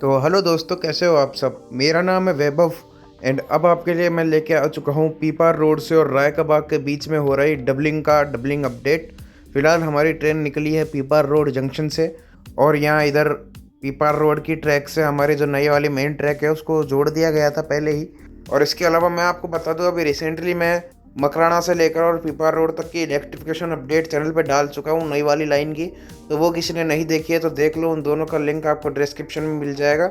तो हेलो दोस्तों, कैसे हो आप सब। मेरा नाम है वैभव एंड अब आपके लिए मैं लेके आ चुका हूँ पीपार रोड से और राय का बाग के बीच में हो रही डबलिंग अपडेट। फ़िलहाल हमारी ट्रेन निकली है पीपार रोड जंक्शन से और यहाँ इधर पीपार रोड की ट्रैक से हमारी जो नई वाली मेन ट्रैक है उसको जोड़ दिया गया था पहले ही। और इसके अलावा मैं आपको बता दूं, अभी रिसेंटली मैं मकराना से लेकर और पीपार रोड तक की इलेक्ट्रिफिकेशन अपडेट चैनल पे डाल चुका हूँ नई वाली लाइन की। तो वो किसी ने नहीं देखी है तो देख लो, उन दोनों का लिंक आपको डिस्क्रिप्शन में मिल जाएगा।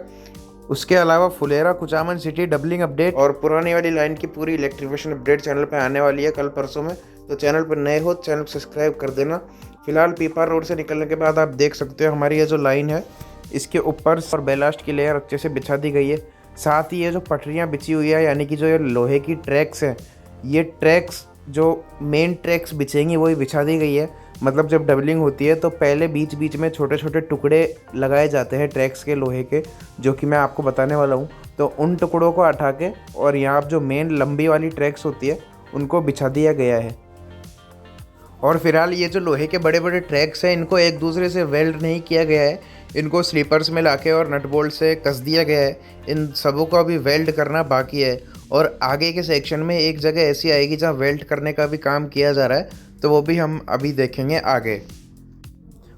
उसके अलावा Phulera Kuchaman city doubling update और पुरानी वाली लाइन की पूरी इलेक्ट्रिफिकेशन अपडेट चैनल पे आने वाली है कल परसों में। तो चैनल पर नए हो चैनल सब्सक्राइब कर देना। फिलहाल पीपार रोड से निकलने के बाद आप देख सकते हो हमारी ये जो लाइन है इसके ऊपर और बेलास्ट की लेयर अच्छे से बिछा दी गई है। साथ ही ये जो पटरियाँ बिछी हुई है, यानी कि जो ये लोहे की ट्रैक्स हैं, ये ट्रैक्स जो मेन ट्रैक्स बिछेंगी वही बिछा दी गई है। मतलब जब डबलिंग होती है तो पहले बीच बीच में छोटे छोटे टुकड़े लगाए जाते हैं ट्रैक्स के लोहे के, जो कि मैं आपको बताने वाला हूँ। तो उन टुकड़ों को हटा के और यहाँ जो मेन लंबी वाली ट्रैक्स होती है उनको बिछा दिया गया है। और फिलहाल ये जो लोहे के बड़े बड़े ट्रैक्स हैं इनको एक दूसरे से वेल्ड नहीं किया गया है, इनको स्लीपर्स में लाके और नट बोल्ट से कस दिया गया है। इन सबों को अभी वेल्ड करना बाकी है और आगे के सेक्शन में एक जगह ऐसी आएगी जहाँ वेल्ड करने का भी काम किया जा रहा है, तो वो भी हम अभी देखेंगे आगे।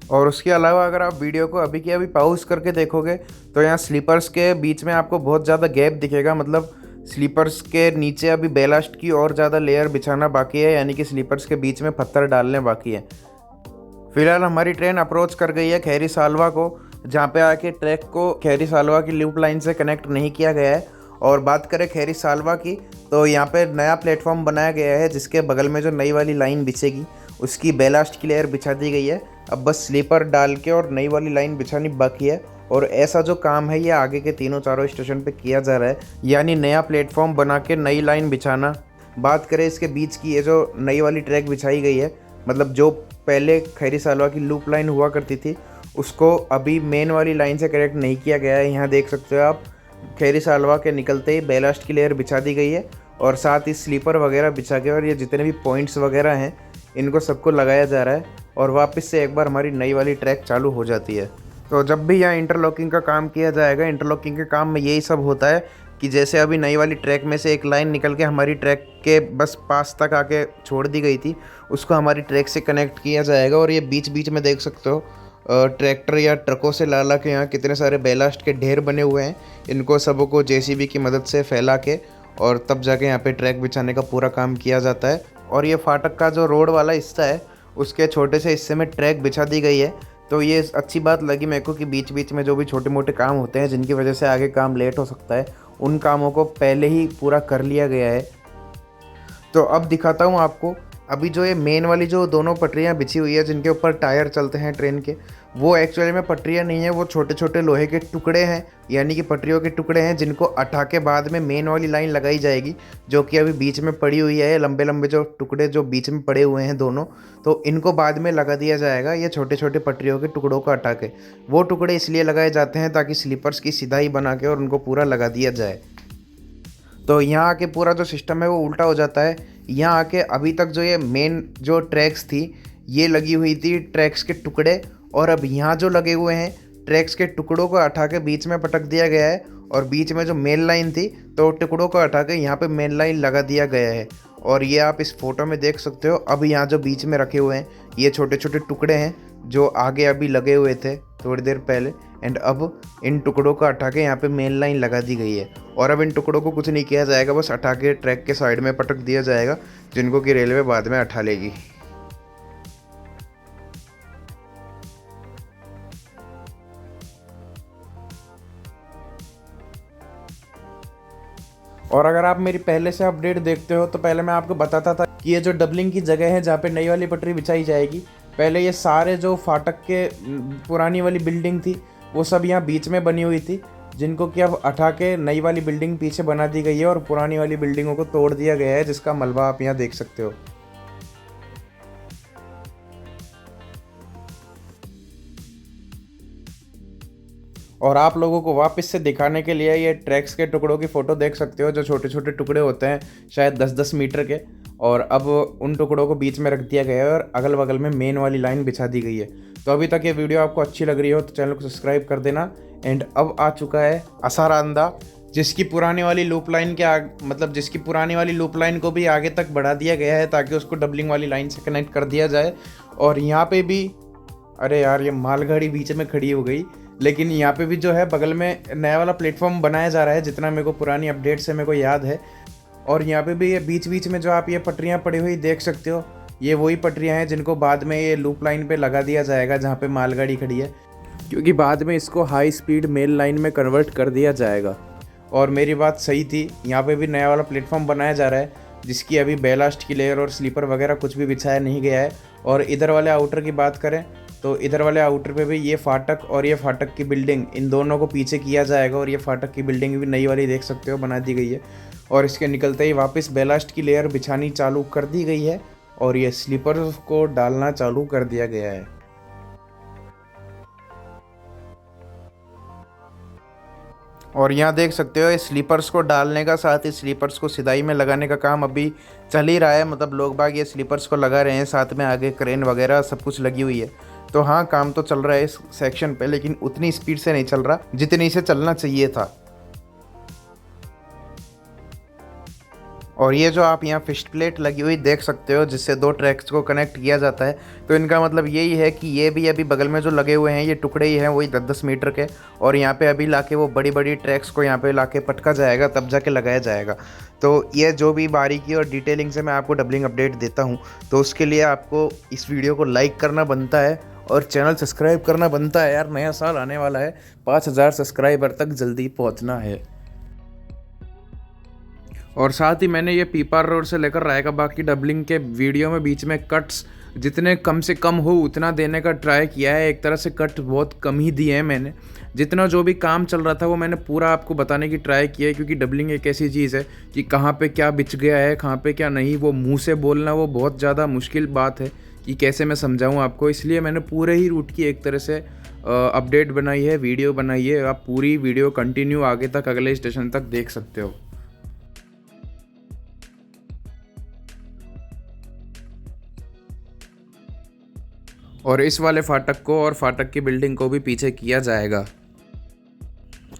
और उसके अलावा अगर आप वीडियो को अभी के अभी पॉज करके देखोगे तो यहाँ स्लीपर्स के बीच में आपको बहुत ज़्यादा गैप दिखेगा। मतलब स्लीपर्स के नीचे अभी बेलास्ट की और ज़्यादा लेयर बिछाना बाकी है, यानी कि स्लीपर्स के बीच में पत्थर डालने बाकी है। फिलहाल हमारी ट्रेन अप्रोच कर गई है खैरी सालवा को, जहाँ पे आके ट्रैक को खैरी सालवा की लूप लाइन से कनेक्ट नहीं किया गया है। और बात करें खैरी सालवा की तो यहाँ पे नया प्लेटफॉर्म बनाया गया है जिसके बगल में जो नई वाली लाइन बिछेगी उसकी बेलास्ट की लेयर बिछा दी गई है। अब बस स्लीपर डाल के और नई वाली लाइन बिछानी बाकी है। और ऐसा जो काम है ये आगे के तीनों चारों स्टेशन पे किया जा रहा है, यानी नया प्लेटफॉर्म बना के नई लाइन बिछाना। बात करें इसके बीच की, ये जो नई वाली ट्रैक बिछाई गई है, मतलब जो पहले खैरी सालवा की लूप लाइन हुआ करती थी उसको अभी मेन वाली लाइन से कनेक्ट नहीं किया गया है। यहाँ देख सकते हो आप, खैरी सालवा के निकलते ही बेलास्ट की लेयर बिछा दी गई है और साथ ही स्लीपर वगैरह बिछा के और ये जितने भी पॉइंट्स वगैरह हैं इनको सबको लगाया जा रहा है और वापस से एक बार हमारी नई वाली ट्रैक चालू हो जाती है। तो जब भी यहाँ इंटरलॉकिंग का काम किया जाएगा, इंटरलॉकिंग के काम में यही सब होता है कि जैसे अभी नई वाली ट्रैक में से एक लाइन निकल के हमारी ट्रैक के बस पास तक आके छोड़ दी गई थी, उसको हमारी ट्रैक से कनेक्ट किया जाएगा। और ये बीच बीच में देख सकते हो ट्रैक्टर या ट्रकों से ला ला के यहाँ कितने सारे बेलास्ट के ढेर बने हुए हैं। इनको सबों को जेसीबी की मदद से फैला के और तब जाके यहाँ पे ट्रैक बिछाने का पूरा काम किया जाता है। और ये फाटक का जो रोड वाला हिस्सा है उसके छोटे से हिस्से में ट्रैक बिछा दी गई है। तो ये अच्छी बात लगी मेरे को कि बीच बीच में जो भी छोटे मोटे काम होते हैं जिनकी वजह से आगे काम लेट हो सकता है, उन कामों को पहले ही पूरा कर लिया गया है। तो अब दिखाता हूँ आपको, अभी जो ये मेन वाली जो दोनों पटरियाँ बिछी हुई है जिनके ऊपर टायर चलते हैं ट्रेन के, वो एक्चुअली में पटरियाँ नहीं है, वो छोटे छोटे लोहे के टुकड़े हैं, यानी कि पटरियों के टुकड़े हैं जिनको हटा के बाद में मेन वाली लाइन लगाई जाएगी, जो कि अभी बीच में पड़ी हुई है। लंबे लंबे जो टुकड़े जो बीच में पड़े हुए हैं दोनों, तो इनको बाद में लगा दिया जाएगा। ये छोटे छोटे पटरियों के टुकड़ों को हटा के, वो टुकड़े इसलिए लगाए जाते हैं ताकि स्लीपर्स की सिधाई बना के और उनको पूरा लगा दिया जाए। तो यहाँ आके पूरा जो सिस्टम है वो उल्टा हो जाता है। यहाँ आके अभी तक जो ये मेन जो ट्रैक्स थी ये लगी हुई थी ट्रैक्स के टुकड़े, और अब यहाँ जो लगे हुए हैं ट्रैक्स के टुकड़ों को हटा के बीच में पटक दिया गया है। और बीच में जो मेन लाइन थी तो टुकड़ों को हटा के यहाँ पे मेन लाइन लगा दिया गया है। और ये आप इस फोटो में देख सकते हो, अब यहाँ जो बीच में रखे हुए हैं ये छोटे छोटे टुकड़े हैं जो आगे अभी लगे हुए थे थोड़ी देर पहले, एंड अब इन टुकड़ों को हटा के यहाँ पे मेन लाइन लगा दी गई है। और अब इन टुकड़ों को कुछ नहीं किया जाएगा, बस हटा के ट्रैक के साइड में पटक दिया जाएगा, जिनको कि रेलवे बाद में हटा लेगी। और अगर आप मेरी पहले से अपडेट देखते हो तो पहले मैं आपको बताता था कि ये जो डबलिंग की जगह है जहाँ पे नई वाली पटरी बिछाई जाएगी, पहले ये सारे जो फाटक के पुरानी वाली बिल्डिंग थी वो सब यहाँ बीच में बनी हुई थी, जिनको कि अब हटा के नई वाली बिल्डिंग पीछे बना दी गई है और पुरानी वाली बिल्डिंगों को तोड़ दिया गया है, जिसका मलबा आप यहाँ देख सकते हो। और आप लोगों को वापस से दिखाने के लिए ये ट्रैक्स के टुकड़ों की फ़ोटो देख सकते हो, जो छोटे छोटे टुकड़े होते हैं शायद 10-10 मीटर के, और अब उन टुकड़ों को बीच में रख दिया गया है और अगल बगल में मेन वाली लाइन बिछा दी गई है। तो अभी तक ये वीडियो आपको अच्छी लग रही हो तो चैनल को सब्सक्राइब कर देना एंड अब आ चुका है असारांदा, जिसकी पुरानी वाली लूप लाइन के जिसकी पुरानी वाली लूप लाइन को भी आगे तक बढ़ा दिया गया है ताकि उसको डबलिंग वाली लाइन से कनेक्ट कर दिया जाए। और यहाँ पे भी, अरे यार ये मालगाड़ी बीच में खड़ी हो गई, लेकिन यहाँ पे भी जो है बगल में नया वाला प्लेटफॉर्म बनाया जा रहा है, जितना मेरे को पुरानी अपडेट से मेरे को याद है। और यहाँ पे भी ये बीच बीच में जो आप ये पटरियाँ पड़ी हुई देख सकते हो, ये वही पटरियाँ हैं जिनको बाद में ये लूप लाइन पे लगा दिया जाएगा जहाँ पे मालगाड़ी खड़ी है, क्योंकि बाद में इसको हाई स्पीड मेल लाइन में कन्वर्ट कर दिया जाएगा। और मेरी बात सही थी, यहाँ पे भी नया वाला प्लेटफॉर्म बनाया जा रहा है जिसकी अभी बेलास्ट की लेयर और स्लीपर वगैरह कुछ भी बिछाया नहीं गया है। और इधर वाले आउटर की बात करें तो इधर वाले आउटर पे भी ये फाटक और ये फाटक की बिल्डिंग, इन दोनों को पीछे किया जाएगा। और ये फाटक की बिल्डिंग भी नई वाली देख सकते हो बना दी गई है। और इसके निकलते ही वापस बेलास्ट की लेयर बिछानी चालू कर दी गई है और ये स्लीपर को डालना चालू कर दिया गया है। और यहाँ देख सकते हो इस स्लीपर्स को डालने का साथ ही स्लीपर्स को सिदाई में लगाने का काम अभी चल ही रहा है। मतलब लोग बाग ये स्लीपर्स को लगा रहे हैं, साथ में आगे क्रेन वगैरह सब कुछ लगी हुई है। तो हाँ, काम तो चल रहा है इस सेक्शन पे, लेकिन उतनी स्पीड से नहीं चल रहा जितनी से चलना चाहिए था। और ये जो आप यहाँ फिस्ट प्लेट लगी हुई देख सकते हो जिससे दो ट्रैक्स को कनेक्ट किया जाता है, तो इनका मतलब यही है कि ये भी अभी बगल में जो लगे हुए हैं ये टुकड़े ही हैं वही 10-10 मीटर के। और यहाँ पे अभी लाके वो बड़ी बड़ी ट्रैक्स को यहाँ पे लाके पटका जाएगा, तब जाके लगाया जाएगा। तो ये जो भी बारीकी और डिटेलिंग से मैं आपको डबलिंग अपडेट देता हूँ, तो उसके लिए आपको इस वीडियो को लाइक करना बनता है और चैनल सब्सक्राइब करना बनता है। यार नया साल आने वाला है, 5000 सब्सक्राइबर तक जल्दी पहुँचना है। और साथ ही मैंने ये पीपार रोड से लेकर राय का बाग की डबलिंग के वीडियो में बीच में कट्स जितने कम से कम हो उतना देने का ट्राई किया है। एक तरह से कट बहुत कम ही दिए हैं मैंने, जितना जो भी काम चल रहा था वो मैंने पूरा आपको बताने की ट्राई किया है। क्योंकि डबलिंग एक ऐसी चीज़ है कि कहाँ पे क्या बिछ गया है, कहाँ पे क्या नहीं, वो मुंह से बोलना वो बहुत ज़्यादा मुश्किल बात है कि कैसे मैं समझाऊँ आपको। इसलिए मैंने पूरे ही रूट की एक तरह से अपडेट बनाई है, वीडियो बनाई है। आप पूरी वीडियो कंटिन्यू आगे तक अगले स्टेशन तक देख सकते हो। और इस वाले फाटक को और फाटक की बिल्डिंग को भी पीछे किया जाएगा।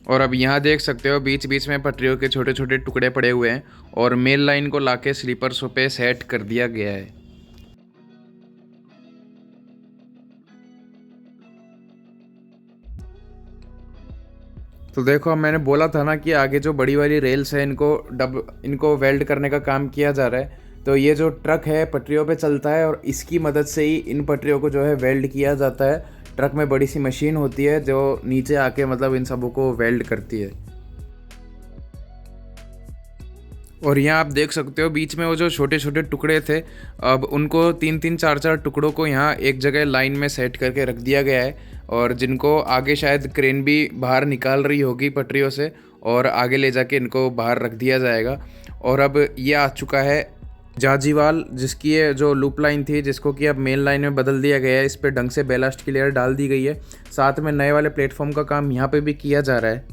और अब यहाँ देख सकते हो बीच बीच में पटरियों के छोटे छोटे टुकड़े पड़े हुए हैं और मेल लाइन को लाके स्लीपर्स पे सेट कर दिया गया है। तो देखो, मैंने बोला था ना कि आगे जो बड़ी वाली रेल्स है इनको वेल्ड करने का काम किया जा रहा है। तो ये जो ट्रक है पटरियों पे चलता है और इसकी मदद से ही इन पटरियों को जो है वेल्ड किया जाता है। ट्रक में बड़ी सी मशीन होती है जो नीचे आके इन सबों को वेल्ड करती है। और यहाँ आप देख सकते हो बीच में वो जो छोटे छोटे टुकड़े थे, अब उनको 3-3 4-4 टुकड़ों को यहाँ एक जगह लाइन में सेट करके रख दिया गया है। और जिनको आगे शायद क्रेन भी बाहर निकाल रही होगी पटरियों से और आगे ले जाके इनको बाहर रख दिया जाएगा। और अब ये आ चुका है जाजीवाल, जिसकी ये जो लूप लाइन थी जिसको कि अब मेन लाइन में बदल दिया गया है। इस पर ढंग से बेलास्ट की लेयर डाल दी गई है। साथ में नए वाले प्लेटफॉर्म का काम यहाँ पे भी किया जा रहा है।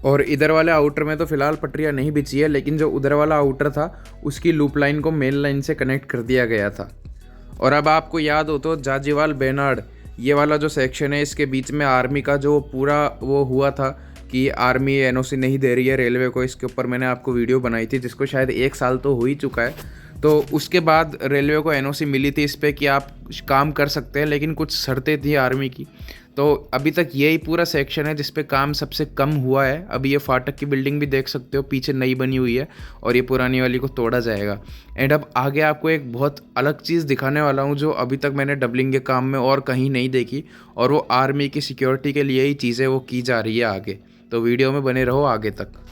और इधर वाले आउटर में तो फिलहाल पटरियाँ नहीं बिछी है, लेकिन जो उधर वाला आउटर था उसकी लूप लाइन को मेन लाइन से कनेक्ट कर दिया गया था। और अब आपको याद हो तो जाजीवाल बेनाड ये वाला जो सेक्शन है, इसके बीच में आर्मी का जो पूरा वो हुआ था कि आर्मी एनओसी नहीं दे रही है रेलवे को, इसके ऊपर मैंने आपको वीडियो बनाई थी जिसको शायद 1 साल तो हो ही चुका है। तो उसके बाद रेलवे को एनओसी मिली थी इस पर कि आप काम कर सकते हैं, लेकिन कुछ शर्तें थी आर्मी की। तो अभी तक यही पूरा सेक्शन है जिस पे काम सबसे कम हुआ है। अभी ये फाटक की बिल्डिंग भी देख सकते हो पीछे नई बनी हुई है और ये पुरानी वाली को तोड़ा जाएगा। एंड अब आगे आपको एक बहुत अलग चीज़ दिखाने वाला हूँ जो अभी तक मैंने डबलिंग के काम में और कहीं नहीं देखी, और वो आर्मी की सिक्योरिटी के लिए ही चीज़ें वो की जा रही है आगे। तो वीडियो में बने रहो आगे तक।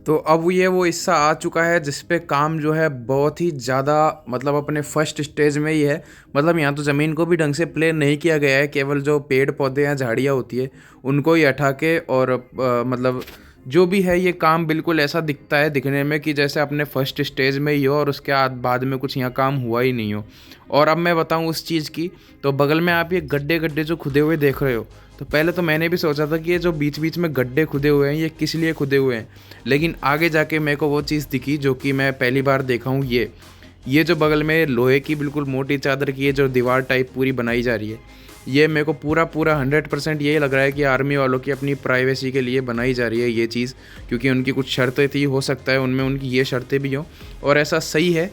तो अब ये वो हिस्सा आ चुका है जिस पे काम जो है बहुत ही ज़्यादा मतलब अपने फर्स्ट स्टेज में ही है। मतलब यहाँ तो ज़मीन को भी ढंग से प्लेन नहीं किया गया है, केवल जो पेड़ पौधे या झाड़ियाँ होती है उनको ही हटा के, और मतलब जो भी है ये काम बिल्कुल ऐसा दिखता है दिखने में कि जैसे अपने फर्स्ट स्टेज में ही हो और उसके बाद में कुछ यहाँ काम हुआ ही नहीं हो। और अब मैं बताऊँ उस चीज़ की, तो बगल में आप ये गड्ढे गड्ढे जो खुदे हुए देख रहे हो, तो पहले तो मैंने भी सोचा था कि ये जो बीच बीच में गड्ढे खुदे हुए हैं ये किस लिए खुदे हुए हैं, लेकिन आगे जाके मेरे को वो चीज़ दिखी जो कि मैं पहली बार देखा हूँ। ये जो बगल में लोहे की बिल्कुल मोटी चादर की ये जो दीवार टाइप पूरी बनाई जा रही है, ये मेरे को पूरा 100% यही लग रहा है कि आर्मी वालों की अपनी प्राइवेसी के लिए बनाई जा रही है ये चीज़, क्योंकि उनकी कुछ शर्तें थी, हो सकता है उनमें उनकी ये शर्तें भी हों। और ऐसा सही है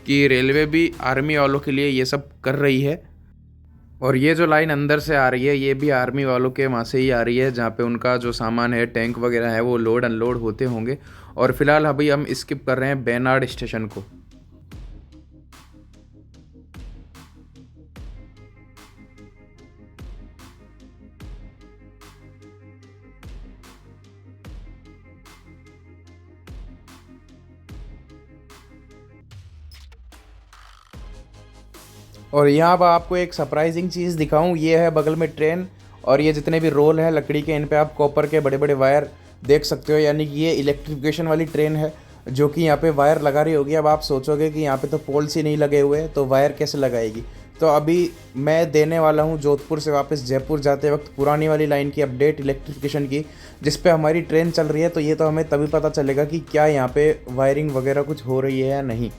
कि रेलवे भी आर्मी वालों के लिए ये सब कर रही है। और ये जो लाइन अंदर से आ रही है ये भी आर्मी वालों के वहाँ से ही आ रही है, जहाँ पे उनका जो सामान है, टैंक वगैरह है, वो लोड अनलोड होते होंगे। और फिलहाल अभी हम स्किप कर रहे हैं बेनाड स्टेशन को। और यहाँ पर आपको एक सरप्राइजिंग चीज़ दिखाऊं, ये है बगल में ट्रेन, और ये जितने भी रोल हैं लकड़ी के, इन पे आप कॉपर के बड़े बड़े वायर देख सकते हो, यानी कि ये इलेक्ट्रिफिकेशन वाली ट्रेन है जो कि यहाँ पे वायर लगा रही होगी। अब आप सोचोगे कि यहाँ पे तो पोल्स ही नहीं लगे हुए तो वायर कैसे लगाएगी। तो अभी मैं देने वाला हूँ जोधपुर से वापस जयपुर जाते वक्त पुरानी वाली लाइन की अपडेट इलेक्ट्रिफिकेशन की, जिस पे हमारी ट्रेन चल रही है। तो ये तो हमें तभी पता चलेगा कि क्या यहाँ पे वायरिंग वगैरह कुछ हो रही है या नहीं।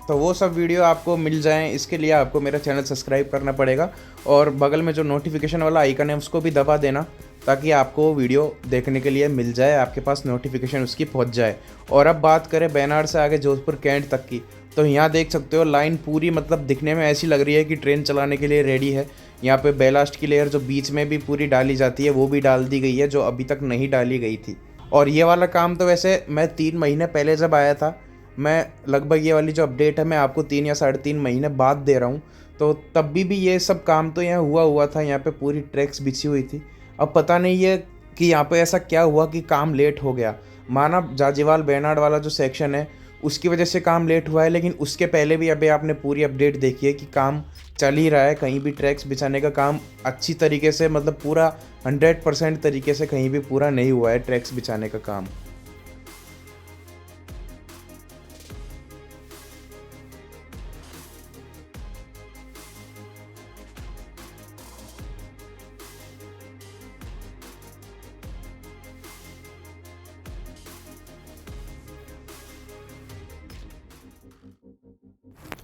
तो वो सब वीडियो आपको मिल जाएँ, इसके लिए आपको मेरा चैनल सब्सक्राइब करना पड़ेगा, और बगल में जो नोटिफिकेशन वाला आइकन है उसको भी दबा देना, ताकि आपको वीडियो देखने के लिए मिल जाए, आपके पास नोटिफिकेशन उसकी पहुंच जाए। और अब बात करें बेनाड से आगे जोधपुर कैंट तक की, तो यहाँ देख सकते हो लाइन पूरी मतलब दिखने में ऐसी लग रही है कि ट्रेन चलाने के लिए रेडी है। यहाँ पे बेलास्ट की लेयर जो बीच में भी पूरी डाली जाती है वो भी डाल दी गई है, जो अभी तक नहीं डाली गई थी। और ये वाला काम तो वैसे मैं 3 महीने पहले जब आया था, मैं लगभग ये वाली जो अपडेट है मैं आपको 3 या 3.5 महीने बाद दे रहा हूँ, तो तब भी ये सब काम तो यहाँ हुआ था, यहाँ पे पूरी ट्रैक्स बिछी हुई थी। अब पता नहीं है कि यहाँ पे ऐसा क्या हुआ कि काम लेट हो गया। माना जाजीवाल बेनाड वाला जो सेक्शन है उसकी वजह से काम लेट हुआ है, लेकिन उसके पहले भी अभी आपने पूरी अपडेट देखी है कि काम चल ही रहा है। कहीं भी ट्रैक्स बिछाने का काम अच्छी तरीके से, मतलब पूरा 100% तरीके से कहीं भी पूरा नहीं हुआ है ट्रैक्स बिछाने का काम।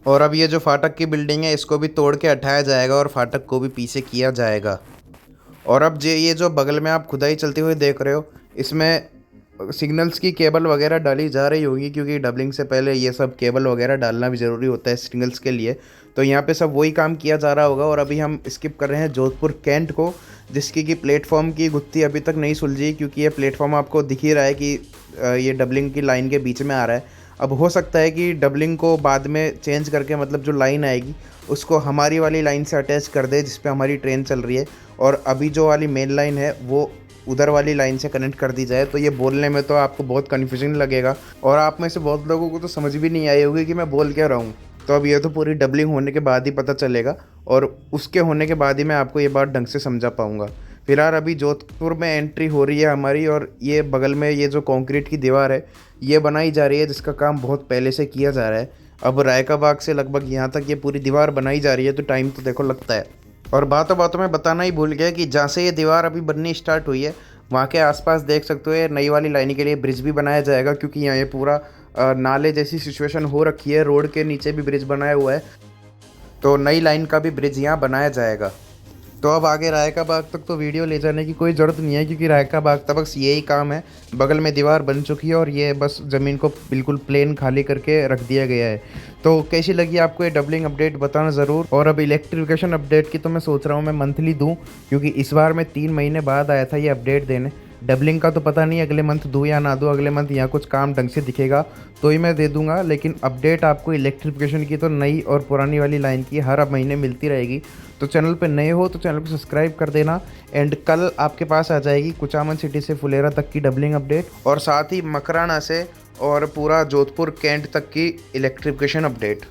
और अब ये जो फाटक की बिल्डिंग है इसको भी तोड़ के हटाया जाएगा और फाटक को भी पीछे किया जाएगा। और अब ये जो बगल में आप खुदाई चलती हुई देख रहे हो, इसमें सिग्नल्स की केबल वगैरह डाली जा रही होगी, क्योंकि डबलिंग से पहले ये सब केबल वगैरह डालना भी ज़रूरी होता है सिग्नल्स के लिए। तो यहाँ पे सब वही काम किया जा रहा होगा। और अभी हम स्किप कर रहे हैं जोधपुर कैंट को, जिसकी कि प्लेटफॉर्म की गुत्थी अभी तक नहीं सुलझी, क्योंकि ये प्लेटफॉर्म आपको दिख ही रहा है कि ये डबलिंग की लाइन के बीच में आ रहा है। अब हो सकता है कि डबलिंग को बाद में चेंज करके, मतलब जो लाइन आएगी उसको हमारी वाली लाइन से अटैच कर दे जिस पे हमारी ट्रेन चल रही है, और अभी जो वाली मेन लाइन है वो उधर वाली लाइन से कनेक्ट कर दी जाए। तो ये बोलने में तो आपको बहुत कन्फ्यूजन लगेगा, और आप में से बहुत लोगों को तो समझ भी नहीं आई होगी कि मैं बोल क्या रहा हूँ। तो अब ये तो पूरी डबलिंग होने के बाद ही पता चलेगा, और उसके होने के बाद ही मैं आपको ये बात ढंग से समझा पाऊँगा। फिलहाल अभी जोधपुर में एंट्री हो रही है हमारी, और ये बगल में ये जो कंक्रीट की दीवार है ये बनाई जा रही है, जिसका काम बहुत पहले से किया जा रहा है। अब रायका बाग से लगभग यहाँ तक ये पूरी दीवार बनाई जा रही है, तो टाइम तो देखो लगता है। और बातों बातों में बताना ही भूल गया कि जहाँ से ये दीवार अभी बननी स्टार्ट हुई है वहाँ के आसपास देख सकते हो ये नई वाली लाइन के लिए ब्रिज भी बनाया जाएगा, क्योंकि यहाँ ये पूरा नाले जैसी सिचुएशन हो रखी है, रोड के नीचे भी ब्रिज बनाया हुआ है, तो नई लाइन का भी ब्रिज यहाँ बनाया जाएगा। तो अब आगे रायका बाग तक तो वीडियो ले जाने की कोई ज़रूरत नहीं है, क्योंकि रायका बाग तक बस यही काम है। बगल में दीवार बन चुकी है और ये बस ज़मीन को बिल्कुल प्लेन खाली करके रख दिया गया है। तो कैसी लगी आपको ये डबलिंग अपडेट बताना ज़रूर। और अब इलेक्ट्रिफिकेशन अपडेट की तो मैं सोच रहा हूँ मैं मंथली दूँ, क्योंकि इस बार मैं 3 महीने बाद आया था ये अपडेट देने। डबलिंग का तो पता नहीं अगले मंथ दूँ या ना दूँ, अगले मंथ यहाँ कुछ काम ढंग से दिखेगा तो ही मैं दे दूँगा, लेकिन अपडेट आपको इलेक्ट्रिफिकेशन की तो नई और पुरानी वाली लाइन की हर महीने मिलती रहेगी। तो चैनल पे नए हो तो चैनल को सब्सक्राइब कर देना। एंड कल आपके पास आ जाएगी कुचामन सिटी से फुलेरा तक की डबलिंग अपडेट, और साथ ही मकराना से और पूरा जोधपुर कैंट तक की इलेक्ट्रिफिकेशन अपडेट।